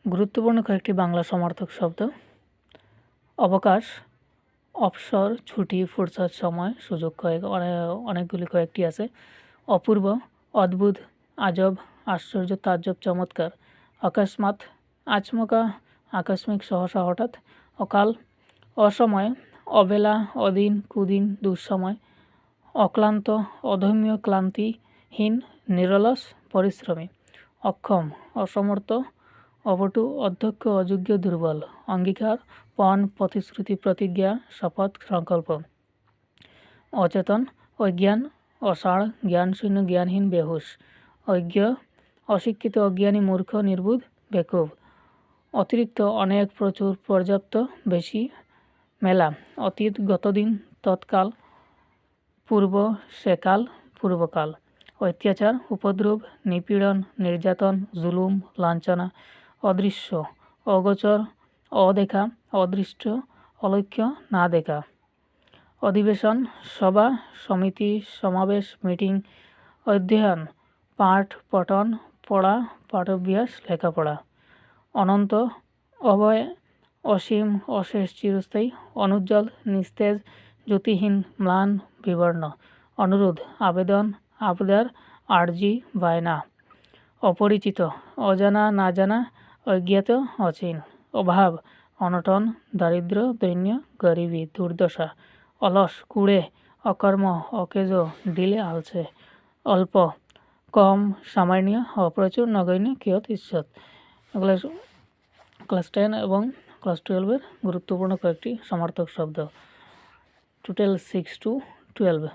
গুরুত্বপূর্ণ কয়েকটি বাংলা সমার্থক শব্দ। অবকাশ, অবসর, ছুটি, ফুরসত, সময়, সুযোগ অনেকগুলি কয়েকটি আছে। অপূর্ব, অদ্ভুত, আজব, আশ্চর্য, তাজ্জব, চমৎকার। অকস্মাৎ, আচমকা, আকস্মিক, সহসা, হঠাৎ। অকাল, অসময়, অবেলা, অদিন, কুদিন, দুঃসময়। অক্লান্ত, অধম্য, ক্লান্তিহীন, নিরলস, পরিশ্রমী। অক্ষম, অসমর্থ, অপটু, অধ্যক্ষ, অযোগ্য, দুর্বল। অঙ্গীকার, পণ, প্রতিশ্রুতি, প্রতিজ্ঞা, শপথ, সংকল্প। অচেতন, অজ্ঞান, অসাড়, জ্ঞানশূন্য, জ্ঞানহীন, বেহুশ। অজ্ঞ, অশিক্ষিত, অজ্ঞানী, মূর্খ, নির্বুধ, বেকুব। অতিরিক্ত, অনেক, প্রচুর, পর্যাপ্ত, বেশি, মেলা। অতীত, গতদিন, তৎকাল, পূর্ব, সেকাল, পূর্বকাল। অত্যাচার, উপদ্রব, নিপীড়ন, নির্যাতন, জুলুম, লাঞ্ছনা। অদৃশ্য, অগোচর, অদেখা, অদৃষ্ট, অলক্ষ্য, না দেখা। অধিবেশন, সভা, সমিতি, সমাবেশ, মিটিং। অধ্যয়ন, পাঠ, পঠন, পড়া, পাঠোভ্যাস, লেখাপড়া। অনন্ত, অভয়, অসীম, অশেষ, চিরস্থায়ী। অনুজ্জ্বল, নিস্তেজ, জ্যোতিহীন, ম্লান, বিবর্ণ। অনুরোধ, আবেদন, আবদার, আর্জি, বায়না। অপরিচিত, অজানা, না জানা, অজ্ঞাত, অচিন। অভাব, অনটন, দারিদ্র, দৈন্য, গরিবী, দুর্দশা। অলস, কুড়ে, অকর্ম, অকেজো, ঢিলে, আলসে। অল্প, কম, সামান্য, অপ্রচুর, নগণ্য, কিয়ৎ, ঈষৎ। এগুলো ক্লাস 10 এবং ক্লাস 12-এর গুরুত্বপূর্ণ কয়েকটি সমার্থক শব্দ। Total 6 to 12।